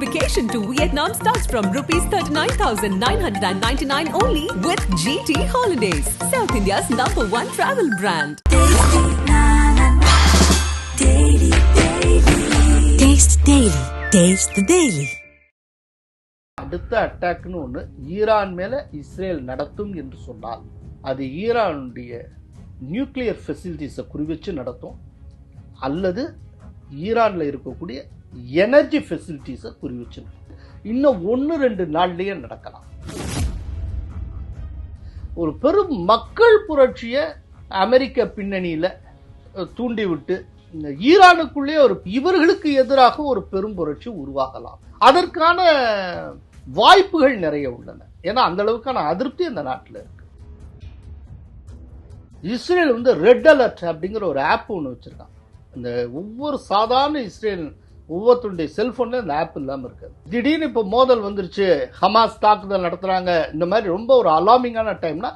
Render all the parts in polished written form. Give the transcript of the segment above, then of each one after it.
Vacation to Vietnam starts from rupees 39,999 only with GT Holidays, South India's #1 travel brand. Taste Daily. Taste the Daily. அடுத்த அட்டாக்னு ஒன்று Iran மேலே Israel நடத்தும் என்று சொன்னால் அது ஈரானுடைய நியூக்ளியர் ஃபெசிலிட்டிஸை குறிவச்சு நடத்தும் அல்லது ஈரானில் இருக்கக்கூடிய எனர்ஜி ஃபெசிலிட்டிஸை குறிவச்சு இன்னும் 1-2 நாள்லேயே நடக்கலாம். ஒரு பெரும் மக்கள் புரட்சியை அமெரிக்க பின்னணியில் தூண்டிவிட்டு ஈரானுக்குள்ளே இவர்களுக்கு எதிராக ஒரு பெரும் புரட்சி உருவாகலாம். அதற்கான வாய்ப்புகள் நிறைய உள்ளன. ஏன்னா அந்த அளவுக்கான அதிருப்தி அந்த நாட்டில் இருக்கு. இஸ்ரேல் ரெட் அலர்ட் அப்படிங்கிற ஒரு ஆப் ஒன்று வச்சிருக்காங்க. இந்த ஒவ்வொரு சாதாரண இஸ்ரேல் ஒவ்வொருத்தருடைய செல்போன்ல இந்த ஆப் இல்லாமல் இருக்காது. திடீர்னு இப்போ மோதல் வந்துருச்சு, ஹமாஸ் தாக்குதல் நடத்துறாங்க, இந்த மாதிரி ரொம்ப ஒரு அலார்மிங்கான டைம்னா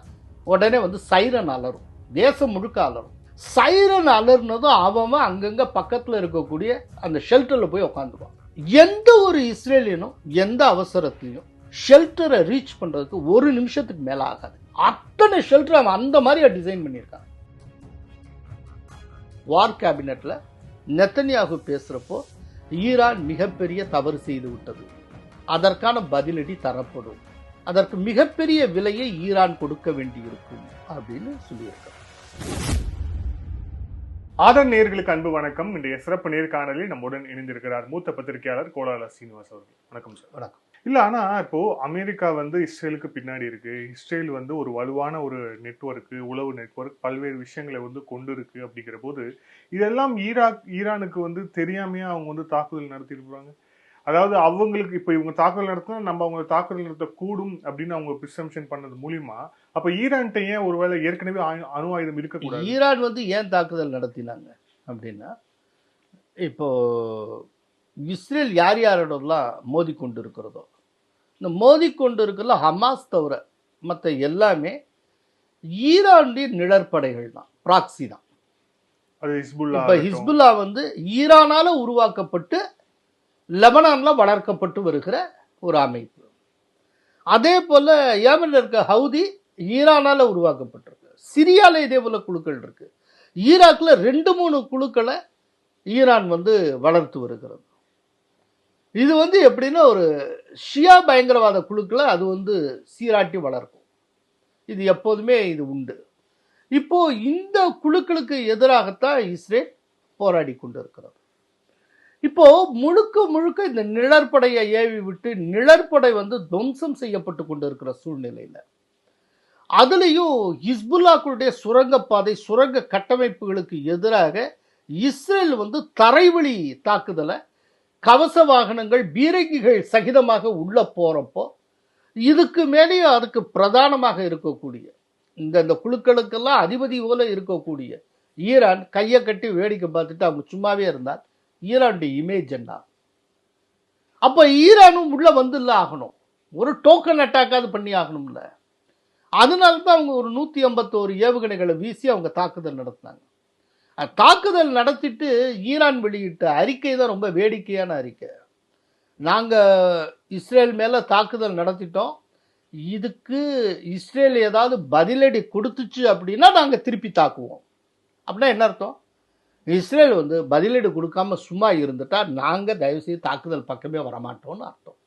உடனே சைரன் அலரும், தேசம் முழுக்க அலரும். சைரன் அலர்னதும் அவன் அங்கங்க பக்கத்தில் இருக்கக்கூடிய அந்த ஷெல்டர்ல போய் உட்காந்துருவான். எந்த ஒரு இஸ்ரேலியனும் எந்த அவசரத்திலையும் ஷெல்டரை ரீச் பண்றதுக்கு 1 நிமிஷத்துக்கு மேல ஆகாது. அத்தனை ஷெல்டர் அவன் அந்த மாதிரி டிசைன் பண்ணியிருக்கான். வார் கேபினெட்ல நெத்தன்யாகு பேசுறப்போ ஈரான் மிகப்பெரிய தவறு செய்து விட்டது, அதற்கான பதிலடி தரப்படும், அதற்கு மிகப்பெரிய விலையை ஈரான் கொடுக்க வேண்டியிருக்கும் அப்படின்னு சொல்லியிருக்காங்க. ஆதன் நேயர்களுக்கு அன்பு வணக்கம். இன்றைய சிறப்பு நேர்காணலில் நம்முடன் இணைந்திருக்கிறார் மூத்த பத்திரிகையாளர் கோலால சீனிவாஸ் அவர்கள். வணக்கம் சார். வணக்கம். இல்ல, ஆனா இப்போ அமெரிக்கா இஸ்ரேலுக்கு பின்னாடி இருக்கு. இஸ்ரேல் ஒரு வலுவான ஒரு நெட்வொர்க், உளவு நெட்வொர்க், பல்வேறு விஷயங்களை கொண்டு இருக்கு. அப்படிங்கிற போது இதெல்லாம் ஈரானுக்கு தெரியாமையா அவங்க தாக்குதல் நடத்திருப்பாங்க. அதாவது அவங்களுக்கு இப்ப இவங்க தாக்குதல் நடத்தினா நம்ம அவங்க தாக்குதல் நடத்த கூடும் அப்படின்னு அவங்க பிரிசம்ஷன் பண்ணது மூலியமா அப்ப ஈரான்கிட்ட ஏன் ஒருவேளை ஏற்கனவே அணு ஆயுதம் இருக்கக்கூடாது? ஈரான் ஏன் தாக்குதல் நடத்தினாங்க அப்படின்னா, இப்போ இஸ்ரேல் யார் யாரோடலாம் மோதி கொண்டு இருக்கிறதோ, இந்த மோதி கொண்டு இருக்கிற ஹமாஸ் தவிர மற்ற எல்லாமே ஈரானுடைய நிழற்படைகள் தான், ப்ராக்சி தான். அது ஹிஸ்புல்லா. இப்ப ஹிஸ்புல்லா ஈரானால உருவாக்கப்பட்டு லெபனான்ல வளர்க்கப்பட்டு வருகிற ஒரு அமைப்பு. அதே போல ஏமன்ல இருக்க ஹவுதி ஈரானால உருவாக்கப்பட்டிருக்கு. சிரியால இதே போல குழுக்கள் இருக்கு. ஈராக்ல 2-3 குழுக்களை ஈரான் வளர்த்து வருகிறது. இது எப்படின்னா ஒரு ஷியா பயங்கரவாத குழுக்களை அது சீராட்டி வளர்க்கும். இது எப்போதுமே இது உண்டு. இப்போ இந்த குழுக்களுக்கு எதிராகத்தான் இஸ்ரேல் போராடி கொண்டு இருக்கிறது. இப்போ முழுக்க முழுக்க இந்த நிழற்படையை ஏவி விட்டு நிழற்படை துவம்சம் செய்யப்பட்டு கொண்டு இருக்கிற சூழ்நிலையில அதுலயும் ஹிஸ்புல்லாக்களுடைய சுரங்கப்பாதை, சுரங்க கட்டமைப்புகளுக்கு எதிராக இஸ்ரேல் தரைவழி தாக்குதலை கவச வாகனங்கள், பீரங்கிகள் சகிதமாக உள்ள போறப்போ இதுக்கு மேலேயும் அதுக்கு பிரதானமாக இருக்கக்கூடிய இந்த குழுக்களுக்கெல்லாம் அதிபதி போல இருக்கக்கூடிய ஈரான் கையை கட்டி வேடிக்கை பார்த்துட்டு அவங்க சும்மாவே இருந்தால் ஈரானுடைய இமேஜ் என்ன? அப்ப ஈரானும் உள்ள இல்ல ஆகணும், ஒரு டோக்கன் அட்டாக்காவது பண்ணி ஆகணும்ல. அதனால்தான் அவங்க ஒரு 151 ஏவுகணைகளை வீசி அவங்க தாக்குதல் நடத்தினாங்க. தாக்குதல் நடத்திட்டு ஈரான் வெளியிட்ட அறிக்கை தான் ரொம்ப வேடிக்கையான அறிக்கை. நாங்க இஸ்ரேல் மேல தாக்குதல் நடத்திட்டோம், இதுக்கு இஸ்ரேல் ஏதாவது பதிலடி கொடுத்துச்சு அப்படின்னா நாங்க திருப்பி தாக்குவோம். அப்படின்னா என்ன அர்த்தம்? இஸ்ரேல் பதிலடி கொடுக்காம சும்மா இருந்துட்டா நாங்க தயவு செய்து தாக்குதல் பக்கமே வரமாட்டோம்னு அர்த்தம்.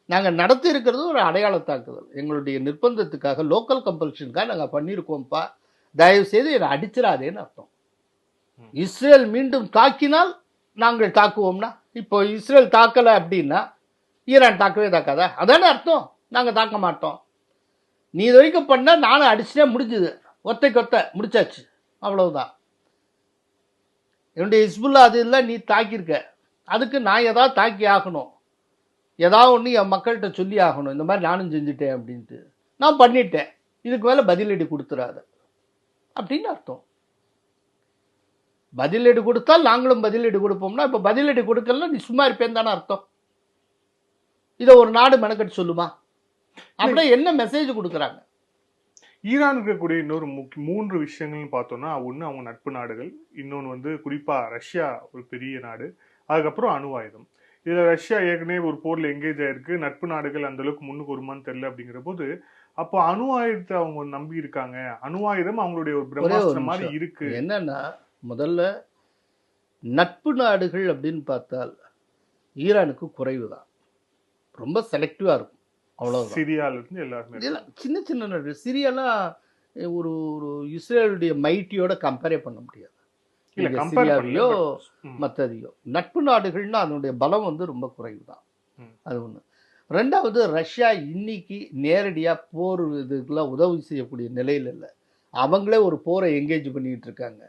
நாங்க நடத்தி இருக்கிறது ஒரு அடையாள தாக்குதல், எங்களுடைய நிர்பந்தத்துக்காக, லோக்கல் கம்பல்ஷனுக்காக நாங்க பண்ணியிருக்கோம்ப்பா, தயவு செய்து என்னை அடிச்சிடாதேன்னு அர்த்தம். இஸ்ரேல் மீண்டும் தாக்கினால் நாங்கள் தாக்குவோம்னா, இப்போ இஸ்ரேல் தாக்கலை அப்படின்னா ஈரான் தாக்கவே தாக்காதா? அதானே அர்த்தம். நாங்க தாக்க மாட்டோம், நீ இது வரைக்கும் பண்ண நானும் அடிச்சுட்டே முடிஞ்சுது, ஒத்தைக்கொத்த முடிச்சாச்சு, அவ்வளவுதான். என்னுடைய ஹிஸ்புல்லா அது இல்லை, நீ தாக்கியிருக்க, அதுக்கு நான் ஏதாவது தாக்கி ஆகணும், ஏதாவது ஒன்று என் மக்கள்கிட்ட சொல்லி ஆகணும், இந்த மாதிரி நானும் செஞ்சுட்டேன் அப்படின்ட்டு நான் பண்ணிட்டேன், இதுக்கு மேலே பதிலடி கொடுத்துடாத அப்படின்னு அர்த்தம். பதிலடி கொடுத்தால் நாங்களும் பதிலடி கொடுப்போம்னா, இப்போ பதிலடி கொடுக்கலன்னா நீ சும்மா இருப்பேன் தானே அர்த்தம். இதை ஒரு நாடு மெனக்கட்டு சொல்லுமா? அப்படின்னா என்ன மெசேஜ் கொடுக்குறாங்க? ஈரான் இருக்கக்கூடிய இன்னொரு 3 விஷயங்கள்னு பார்த்தோம்னா, ஒன்று அவங்க நட்பு நாடுகள், இன்னொன்று குறிப்பா ரஷ்யா ஒரு பெரிய நாடு, அதுக்கப்புறம் அணு ஆயுதம். இதுல ரஷ்யா ஏற்கனவே ஒரு போர்ல எங்கேஜ் ஆயிருக்கு, நட்பு நாடுகள் அந்த அளவுக்கு முன்னுக்கு வருமான்னு தெரியல அப்படிங்கிற போது, அப்போ அணு ஆயுதத்தை அவங்க நம்பி இருக்காங்க. அணு ஆயுதம் அவங்களுடைய ஒரு ஒரே ஒரு பிரம்மாஸ்திரம் மாதிரி நிமிஷம். இருக்கு. என்னன்னா, முதல்ல நட்பு நாடுகள் அப்படின்னு பார்த்தால் ஈரானுக்கு குறைவு தான், ரொம்ப செலக்டிவா இருக்கும், அவ்வளவுதான். சிரியால இருந்து எல்லாருமே இதெல்லாம் சின்ன சின்ன நாடு. சிரியாலாம் ஒரு ஒரு இஸ்ரேலுடைய மைட்டியோட கம்பேரே பண்ண முடியாது. இல்ல நீங்க கம்பேர் சிரியாவையோ பண்ணல. மற்றதையோ நட்பு நாடுகள்னா அதனுடைய பலம் வந்து ரொம்ப குறைவு தான். ம். அது ஒன்று. ரெண்டாவது, ரஷ்யா இன்னைக்கு நேரடியாக போர் இதுக்கெல்லாம் உதவி செய்யக்கூடிய நிலையில் இல்லை. அவங்களே ஒரு போரை எங்கேஜ் பண்ணிட்டு இருக்காங்க.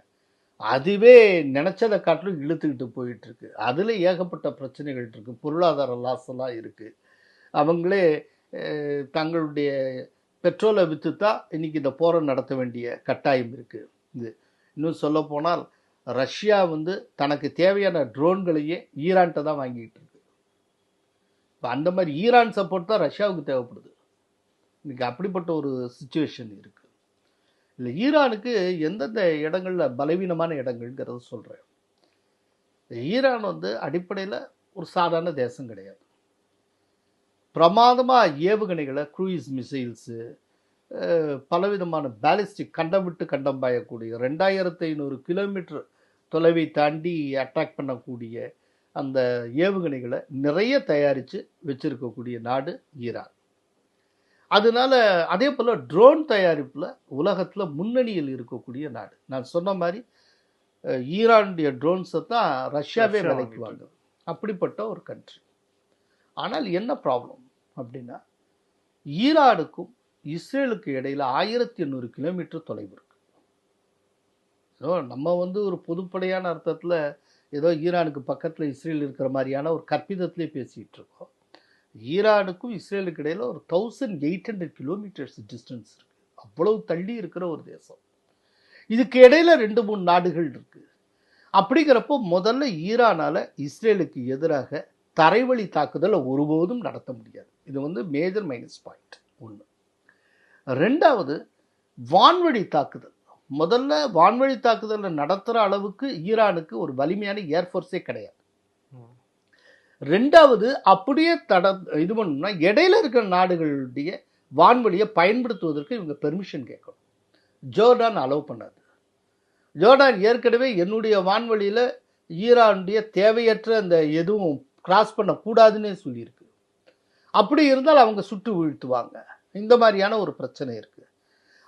அதுவே நினைச்சதை காட்டிலும் இழுத்துக்கிட்டு போயிட்டு இருக்கு. அதுல ஏகப்பட்ட பிரச்சனைகள் இருக்கு, பொருளாதார லாஸ் எல்லாம் இருக்கு. அவங்களே தங்களுடைய பெட்ரோலை விற்று தான் இன்னைக்கு இந்த போரை நடத்த வேண்டிய கட்டாயம் இருக்கு. இது இன்னும் சொல்ல போனால் ரஷ்யா வந்து தனக்கு தேவையான ட்ரோன்களையே ஈரான்கிட்ட தான் வாங்கிட்டு இருக்கு. இப்போ அந்த மாதிரி ஈரான் சப்போர்ட் தான் ரஷ்யாவுக்கு தேவைப்படுது. இன்னைக்கு அப்படிப்பட்ட ஒரு சுச்சுவேஷன் இருக்கு. இல்லை, ஈரானுக்கு எந்தெந்த இடங்களில் பலவீனமான இடங்கள்ங்கிறத சொல்கிறேன். ஈரான் வந்து அடிப்படையில் ஒரு சாதாரண தேசம் கிடையாது. பிரமாதமாக ஏவுகணைகளை, க்ரூயிஸ் மிசைல்ஸு, பலவிதமான பேலிஸ்டிக் கண்டம் விட்டு கண்டம் பாயக்கூடிய 2500 கிலோமீட்டர் தொலைவை தாண்டி அட்டாக் பண்ணக்கூடிய அந்த ஏவுகணைகளை நிறைய தயாரித்து வச்சிருக்கக்கூடிய நாடு ஈரான். அதனால அதே போல் ட்ரோன் தயாரிப்பில் உலகத்தில் முன்னணியில் இருக்கக்கூடிய நாடு. நான் சொன்ன மாதிரி ஈரானுடைய ட்ரோன்ஸை தான் ரஷ்யாவே விலைக்கு வாங்குது. அப்படிப்பட்ட ஒரு கண்ட்ரி. ஆனால் என்ன ப்ராப்ளம் அப்படின்னா, ஈரானுக்கும் இஸ்ரேலுக்கு இடையில 1800 கிலோமீட்டர் தொலைவு இருக்கு. நம்ம வந்து ஒரு பொதுப்படையான அர்த்தத்தில் ஏதோ ஈரானுக்கு பக்கத்தில் இஸ்ரேல் இருக்கிற மாதிரியான ஒரு கற்பிதத்திலே பேசிகிட்டு இருக்கோம். ஈரானுக்கும் இஸ்ரேலுக்கு இடையில ஒரு 1800 கிலோமீட்டர்ஸ் டிஸ்டன்ஸ் இருக்கு. அவ்வளவு தள்ளி இருக்கிற ஒரு தேசம். இதுக்கு இடையில 2-3 நாடுகள் இருக்கு. அப்படிங்கிறப்போ முதல்ல ஈரானால இஸ்ரேலுக்கு எதிராக தரைவழி தாக்குதலை ஒருபோதும் நடத்த முடியாது. இது வந்து மேஜர் மைனஸ் பாயிண்ட் ஒன்று. ரெண்டாவது, வான்வழி தாக்குதல். முதல்ல வான்வழி தாக்குதலை நடத்துகிற அளவுக்கு ஈரானுக்கு ஒரு வலிமையான ஏர்ஃபோர்ஸே கிடையாது. ரெண்டாவது, அப்படியே இது பண்ணணும்னா இடையில இருக்கிற நாடுகளுடைய வான்வழியை பயன்படுத்துவதற்கு இவங்க பெர்மிஷன் கேட்கணும். ஜோர்டான் அலோவ் பண்ணாது. ஜோர்டான் ஏற்கனவே என்னுடைய வான்வழியில் ஈரானுடைய தேவையற்ற அந்த எதுவும் கிராஸ் பண்ணக்கூடாதுன்னே சொல்லியிருக்கு. அப்படி இருந்தால் அவங்க சுட்டு வீழ்த்துவாங்க. இந்த மாதிரியான ஒரு பிரச்சனை இருக்கு.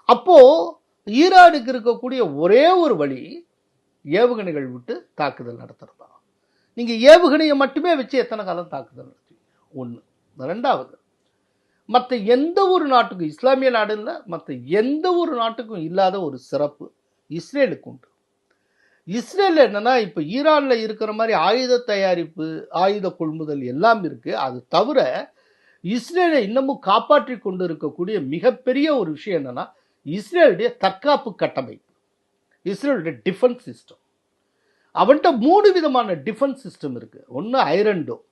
அப்போ ஈரானுக்கு இருக்கக்கூடிய ஒரே ஒரு வழி ஏவுகணைகள் விட்டு தாக்குதல் நடத்துறது தான். நீங்க ஏவுகணையை மட்டுமே வச்சு எத்தனை காலம் தாக்குதல் நடத்துவீங்க? ஒன்று. ரெண்டாவது, மற்ற எந்த ஒரு நாட்டுக்கும், இஸ்லாமிய நாடு இல்லை, மற்ற எந்த ஒரு நாட்டுக்கும் இல்லாத ஒரு சிறப்பு இஸ்ரேலுக்கு உண்டு. இஸ்ரேல் என்னன்னா, இப்போ ஈரானில் இருக்கிற மாதிரி ஆயுத தயாரிப்பு, ஆயுத கொள்முதல் எல்லாம் இருக்கு. அது தவிர இஸ்ரேலை இன்னமும் காப்பாற்றி கொண்டு இருக்கக்கூடிய மிகப்பெரிய ஒரு விஷயம் என்னன்னா, இஸ்ரேலுடைய தற்காப்பு கட்டமைப்பு, இஸ்ரேலுடைய டிஃபென்ஸ் சிஸ்டம். அவன்கிட்ட 3 விதமான டிஃபென்ஸ் சிஸ்டம் இருக்கு. ஒன்று ஐரன் டோம்,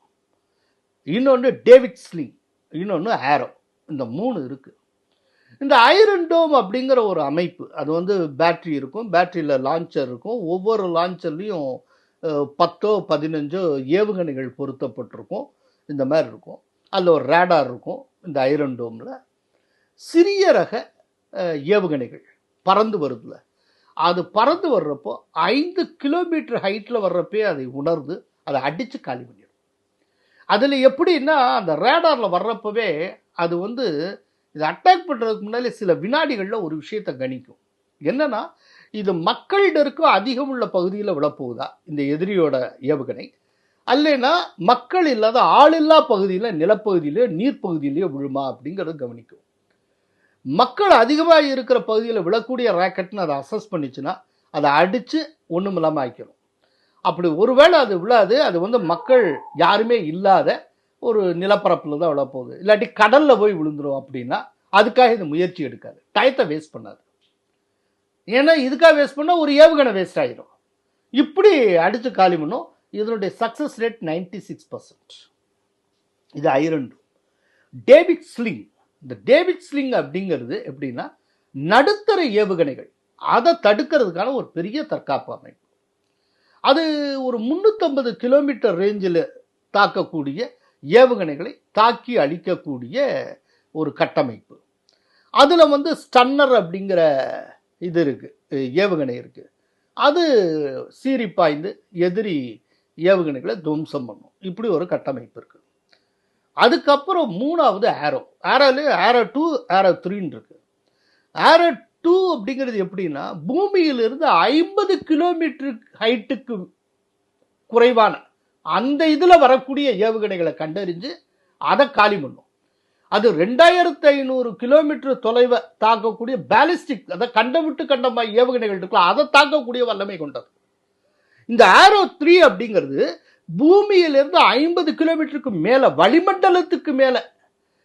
இன்னொன்று டேவிட் ஸ்லிங், இன்னொன்று ஆரோ. இந்த 3 இருக்கு. இந்த ஐரன் டோம் அப்படிங்கிற ஒரு அமைப்பு, அது வந்து பேட்டரி இருக்கும், பேட்டரியில் லான்ச்சர் இருக்கும். ஒவ்வொரு லான்ச்சர்லையும் 10-15 ஏவுகணைகள் பொருத்தப்பட்டிருக்கும். இந்த மாதிரி இருக்கும். அதில் ஒரு ரேடார் இருக்கும். இந்த ஐரன் டோமில் சிறிய ரக ஏவுகணைகள் பறந்து வருதுல, அது பறந்து வர்றப்போ 5 கிலோமீட்டர் ஹைட்டில் வர்றப்பே அதை உணர்ந்து அதை அடித்து காலி பண்ணிடும். அதில் எப்படின்னா, அந்த ரேடாரில் வர்றப்பவே அது வந்து இதை அட்டாக் பண்ணுறதுக்கு முன்னாடி சில வினாடிகளில் ஒரு விஷயத்தை கணிக்கும். என்னன்னா, இது மக்களிடருக்கு அதிகம் உள்ள பகுதியில் விழப்போகுதா இந்த எதிரியோட ஏவுகணை, அல்லைன்னா மக்கள் இல்லாத ஆளில்லா பகுதியில், நிலப்பகுதியிலேயோ நீர்ப்பகுதியிலேயோ விழுமா அப்படிங்கிறது கவனிக்கும். மக்கள் அதிகமாக இருக்கிற பகுதியில் விழக்கூடிய ராக்கெட்னு அதை அசஸ் பண்ணிச்சுன்னா அதை அடித்து ஒன்றும் இல்லாமல் ஆக்கிடும். அப்படி ஒருவேளை அது விழாது, அது வந்து மக்கள் யாருமே இல்லாத ஒரு நிலப்பரப்பில் தான் விழப்போகுது, இல்லாட்டி கடலில் போய் விழுந்துடும் அப்படின்னா அதுக்காக இது முயற்சி எடுக்காது, டயத்தை வேஸ்ட் பண்ணாது. ஏன்னா இதுக்காக வேஸ்ட் பண்ணால் ஒரு ஏவுகணை வேஸ்ட் ஆகிடும். இப்படி அடித்து காலி பண்ணும். இதனுடைய சக்ஸஸ் ரேட் 96%. இது ஐரன் டோம். டேவிட் ஸ்லிங், இந்த டேவிட் ஸ்லிங் அப்படிங்கிறது எப்படின்னா, நடுத்தர ஏவுகணைகள் அதை தடுக்கிறதுக்கான ஒரு பெரிய தற்காப்பு அமைப்பு. அது ஒரு 350 கிலோமீட்டர் ரேஞ்சில் தாக்கக்கூடிய ஏவுகணைகளை தாக்கி அழிக்கக்கூடிய ஒரு கட்டமைப்பு. அதில் வந்து ஸ்டன்னர் அப்படிங்கிற இது இருக்குது, ஏவுகணை இருக்குது. அது சீறி பாய்ந்து எதிரி ஏவுகணைகளை துவம்சம் பண்ணும். இப்படி ஒரு கட்டமைப்பு இருக்குது. அதுக்கப்புறம் மூணாவது ஆரோலேயே ஆரோ 2 ஆரோ 3 இருக்கு. ஆரோ 2 அப்படிங்கிறது எப்படின்னா, பூமியிலிருந்து 50 கிலோமீட்டர் ஹைட்டுக்கு குறைவான அந்த இதில் வரக்கூடிய ஏவுகணைகளை கண்டறிஞ்சு அதை காலி பண்ணும். அது 2500 கிலோமீட்டர் தொலைவை தாக்கக்கூடிய பேலிஸ்டிக், அதை கண்டவிட்டு கண்டமா ஏவுகணைகள் இருக்கலாம், அதை தாக்கக்கூடிய வல்லமை கொண்டது. இந்த ஆரோ 3 அப்படிங்கிறது பூமியிலிருந்து 50 கிலோமீட்டருக்கு மேலே, வளிமண்டலத்துக்கு மேலே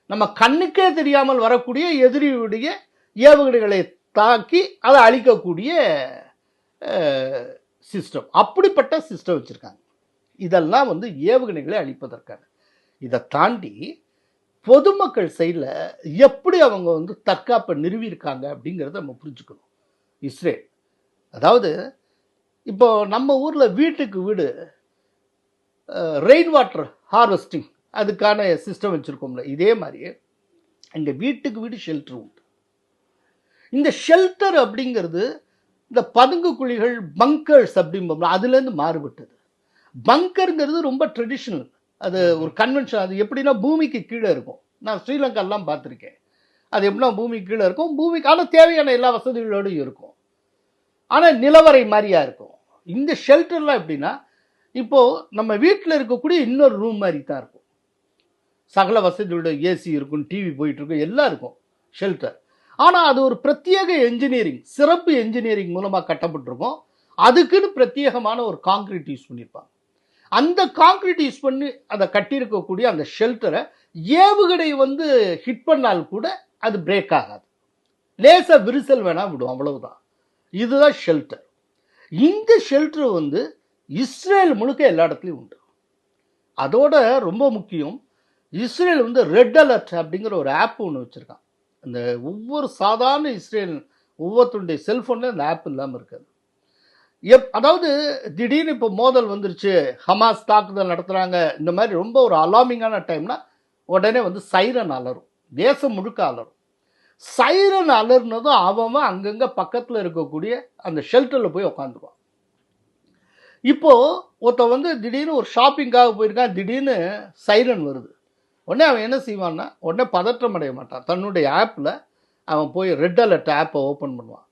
நம்ம கண்ணுக்கே தெரியாமல் வரக்கூடிய எதிரியுடைய ஏவுகணைகளை தாக்கி அதை அழிக்கக்கூடிய சிஸ்டம். அப்படிப்பட்ட சிஸ்டம் வச்சுருக்காங்க. இதெல்லாம் வந்து ஏவுகணைகளை அழிப்பதற்கான. இதை தாண்டி பொதுமக்கள் சைடில் எப்படி அவங்க வந்து தற்காப்பை நிறுவியிருக்காங்க அப்படிங்கிறத நம்ம புரிஞ்சுக்கணும். இஸ்ரேல் அதாவது இப்போ நம்ம ஊரில் வீட்டுக்கு வீடு ரெயின் வாட்டர் ஹார்வெஸ்டிங் அதுக்கான சிஸ்டம் வச்சுருக்கோம்ல, இதே மாதிரி இங்கே வீட்டுக்கு வீடு ஷெல்டர் உண்டு. இந்த ஷெல்டர் அப்படிங்கிறது இந்த பதுங்கு குழிகள், பங்கர்ஸ் அப்படிம்போம்ல, அதுலேருந்து மாறுபட்டது. பங்கருங்கிறது ரொம்ப ட்ரெடிஷ்னல், அது ஒரு கன்வென்ஷன். அது எப்படின்னா பூமிக்கு கீழே இருக்கும். நான் ஸ்ரீலங்காலாம் பார்த்துருக்கேன். அது எப்படின்னா பூமிக்கு கீழே இருக்கும், பூமிக்கு ஆனால் தேவையான எல்லா வசதிகளோடும் இருக்கும், ஆனால் நிலவரை மாதிரியா இருக்கும். இந்த ஷெல்டர்லாம் எப்படின்னா, இப்போது நம்ம வீட்டில் இருக்கக்கூடிய இன்னொரு ரூம் மாதிரி தான் இருக்கும். சகல வசதியோட ஏசி இருக்கும், டிவி போயிட்டுருக்கும், எல்லாம் இருக்கும் ஷெல்டர். ஆனால் அது ஒரு பிரத்யேக என்ஜினியரிங், சிறப்பு என்ஜினியரிங் மூலமாக கட்டப்பட்டிருக்கும். அதுக்குன்னு பிரத்யேகமான ஒரு காங்கிரீட் யூஸ் பண்ணியிருப்பாங்க. அந்த காங்கிரீட் யூஸ் பண்ணி அதை கட்டியிருக்கக்கூடிய அந்த ஷெல்டரை ஏவுகணை வந்து ஹிட் பண்ணால் கூட அது பிரேக் ஆகாது, லேசாக விரிசல் வேணால் விடும், அவ்வளவுதான். இதுதான் ஷெல்டர். இந்த ஷெல்டர் வந்து இஸ்ரேல் முழுக்க எல்லா இடத்துலையும் உண்டு. அதோட ரொம்ப முக்கியம், இஸ்ரேல் வந்து ரெட் அலர்ட் அப்படிங்கிற ஒரு ஆப் ஒன்று வச்சுருக்கான். அந்த ஒவ்வொரு சாதாரண இஸ்ரேல் ஒவ்வொருத்தருடைய செல்ஃபோனில் அந்த ஆப் இல்லாமல் இருக்காது. அதாவது திடீர்னு இப்போ மோதல் வந்துருச்சு, ஹமாஸ் தாக்குதல் நடத்துகிறாங்க, இந்த மாதிரி ரொம்ப ஒரு அலார்மிங்கான டைம்னா உடனே வந்து சைரன் அலரும், தேசம் முழுக்க அலரும். சைரன் அலர்னதும் அவன் அங்கங்கே பக்கத்தில் இருக்கக்கூடிய அந்த ஷெல்டரில் போய் உட்காந்துருவான். இப்போது ஒருத்தன் வந்து திடீர்னு ஒரு ஷாப்பிங்காக போயிருக்கான், திடீர்னு சைரன் வருது. உடனே அவன் என்ன செய்வான்னா, உடனே பதற்றம் அடைய மாட்டான். தன்னுடைய ஆப்பில் அவன் போய் ரெட் அலர்ட் ஆப்பை ஓப்பன் பண்ணுவான்.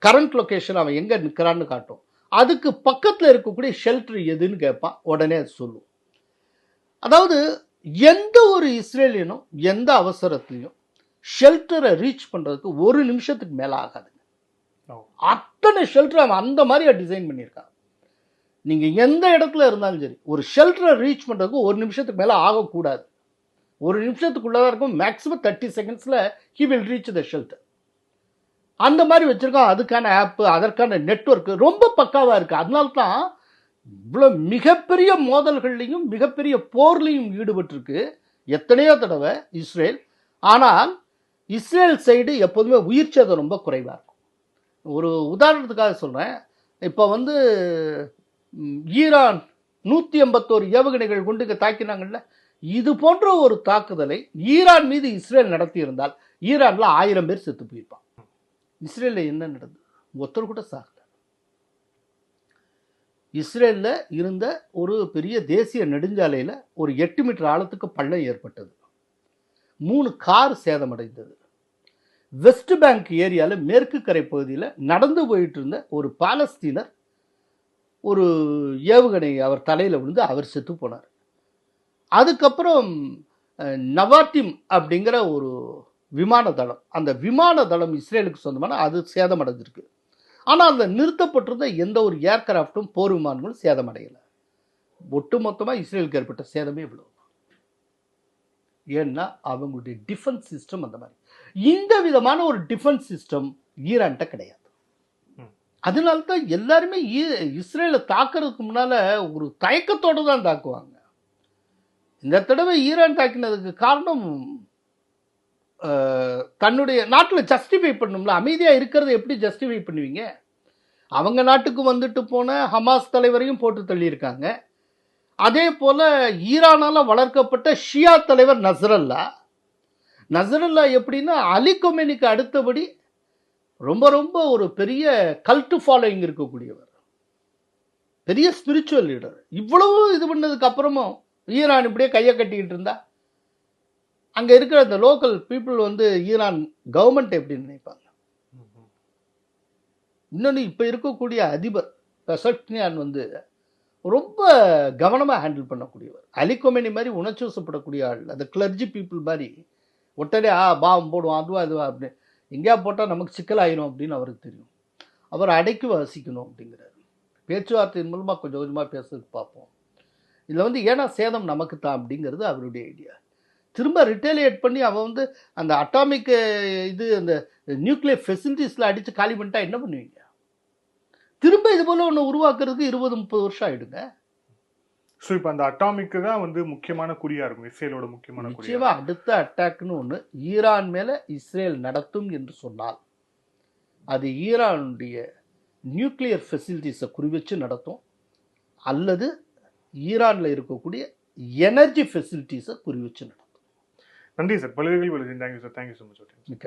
கரண்ட் லொக்கேஷன் அவன் எங்கே நிற்கிறான்னு காட்டும். அதுக்கு பக்கத்தில் இருக்கக்கூடிய ஷெல்டர் எதுன்னு கேட்பான், உடனே அது சொல்லும். அதாவது எந்த ஒரு இஸ்ரேலியனும் எந்த அவசரத்துலையும் ஷெல்டரை ரீச் பண்ணுறதுக்கு ஒரு நிமிஷத்துக்கு மேலே ஆகாதுங்க. அத்தனை ஷெல்டர் அவன் அந்த மாதிரி டிசைன் பண்ணியிருக்கான். நீங்கள் எந்த இடத்துல இருந்தாலும் சரி, ஒரு ஷெல்டரை ரீச் பண்ணுறதுக்கு ஒரு நிமிஷத்துக்கு மேலே ஆகக்கூடாது. ஒரு நிமிஷத்துக்குள்ளதாக இருக்கும், மேக்ஸிமம் 30 செகண்ட்ஸில் he will reach the shelter. அந்த மாதிரி வச்சுருக்கோம். அதுக்கான ஆப்பு, அதற்கான நெட்வொர்க்கு ரொம்ப பக்காவாக இருக்குது. அதனால தான் இவ்வளோ மிகப்பெரிய மோதல்கள்லையும் மிகப்பெரிய போர்லையும் ஈடுபட்டிருக்கு எத்தனையோ தடவை இஸ்ரேல். ஆனால் இஸ்ரேல் சைடு எப்போதுமே உயிர் சேதம் ரொம்ப குறைவாக இருக்கும். ஒரு உதாரணத்துக்காக சொல்கிறேன், இப்போ வந்து ஈரான் 181 ஏவுகணைகள் கொண்டு இங்கே தாக்கினாங்கல்ல, இது போன்ற ஒரு தாக்குதலை ஈரான் மீது இஸ்ரேல் நடத்தியிருந்தால் ஈரானில் 1000 பேர் செத்து போயிருப்பான். இஸ்ரேலில் என்ன நடந்தது? ஒருத்தர் கூட சாகல. இஸ்ரேலில் இருந்த ஒரு பெரிய தேசிய நெடுஞ்சாலையில் ஒரு 8 மீட்டர் ஆழத்துக்கு பள்ளம் ஏற்பட்டது. 3 கார் சேதமடைந்தது. வெஸ்ட் பேங்க் ஏரியாவில் மேற்கு கரை பகுதியில் நடந்து போயிட்டு இருந்த ஒரு பாலஸ்தீனர் ஒரு ஏவுகணை அவர் தலையில் விழுந்து அவர் செத்து போனார். அதுக்கப்புறம் நவாட்டிம் அப்படிங்கிற ஒரு விமான தளம், அந்த விமான தளம் இஸ்ரேலுக்கு சொந்தமான அது சேதமடைஞ்சிருக்கு. ஆனால் அந்த நிறுத்தப்பட்டிருந்த எந்த ஒரு ஏர்கிராஃப்டும் போர் விமானங்களும் சேதமடையலை. ஒட்டுமொத்தமாக இஸ்ரேலுக்கு ஏற்பட்ட சேதமே இவ்வளவு. ஏன்னா அவங்களுடைய டிஃபென்ஸ் சிஸ்டம் அந்த மாதிரி. இந்த விதமான ஒரு டிஃபென்ஸ் சிஸ்டம் ஈரான்கிட்ட கிடையாது. அதனால்தான் எல்லாருமே இஸ்ரேலை தாக்குறதுக்கு முன்னால் ஒரு தயக்கத்தோடு தான் தாக்குவாங்க. இந்த தடவை ஈரான் தாக்கினதுக்கு காரணம் தன்னுடைய நாட்டில் ஜஸ்டிஃபை பண்ணணும்ல. அமைதியாக இருக்கிறத எப்படி ஜஸ்டிஃபை பண்ணுவீங்க? அவங்க நாட்டுக்கு வந்துட்டு போன ஹமாஸ் தலைவரையும் போட்டு தள்ளியிருக்காங்க. அதே போல ஈரானால வளர்க்கப்பட்ட ஷியா தலைவர் நசரல்லா எப்படின்னா அலி கொமேனிக்கு அடுத்தபடி ரொம்ப ரொம்ப ஒரு பெரிய கல்ட் ஃபாலோயிங் இருக்கக்கூடியவர், பெரிய ஸ்பிரிச்சுவல் லீடர். இவ்வளவு இது பண்ணதுக்கு அப்புறமும் ஈரான் இப்படியே கையை கட்டிக்கிட்டு இருந்தா அங்க இருக்கிற அந்த லோக்கல் பீப்புள் வந்து ஈரான் கவர்மெண்ட் எப்படி நினைப்பாங்க? இன்னொன்று இப்போ இருக்கக்கூடிய அதிபர் பெசக்னியான் வந்து ரொம்ப கவனமாக ஹேண்டில் பண்ணக்கூடியவர். அலி கொமேனி மாதிரி உணர்ச்சி வசப்படக்கூடிய ஆள், அந்த கிளர்ஜி பீப்புள் மாதிரி உடனே பாவம் போடுவோம் அதுவா அப்படின்னு எங்கேயா போட்டால் நமக்கு சிக்கல் ஆயிரும் அப்படின்னு அவருக்கு தெரியும். அவர் அடைக்கி வசிக்கணும் அப்படிங்கிறார். பேச்சுவார்த்தையின் மூலமாக கொஞ்சம் கொஞ்சமாக பேசுறதுக்கு பார்ப்போம். இதில் வந்து ஏன்னா சேதம் நமக்கு தான் அப்படிங்கிறது அவருடைய ஐடியா. திரும்ப ரிட்டேலியேட் பண்ணி அவன் வந்து அந்த அட்டாமிக் இது அந்த நியூக்ளியர் ஃபெசிலிட்டிஸில் அடித்து காலி பண்ணிட்டா என்ன பண்ணுவீங்க? திரும்ப இது போல ஒன்று உருவாக்குறதுக்கு 20-30 வருஷம் ஆயிடுங்க. ஸோ இப்போ அந்த அட்டாமிக்கு தான் வந்து முக்கியமான குறியா இருக்கும், இஸ்ரேலோட முக்கியமான குறியா. நிச்சயமா அடுத்த அட்டாக்னு ஒன்று ஈரான் மேலே இஸ்ரேல் நடத்தும் என்று சொன்னால் அது ஈரானுடைய நியூக்ளியர் ஃபெசிலிட்டிஸை குறிவச்சு நடத்தும், அல்லது ஈரானில் இருக்கக்கூடிய எனர்ஜி ஃபெசிலிட்டிஸை குறிவச்சு நடத்தும். நன்றி சார், பல்வேறு thank you sir, thank you so much. மிக்க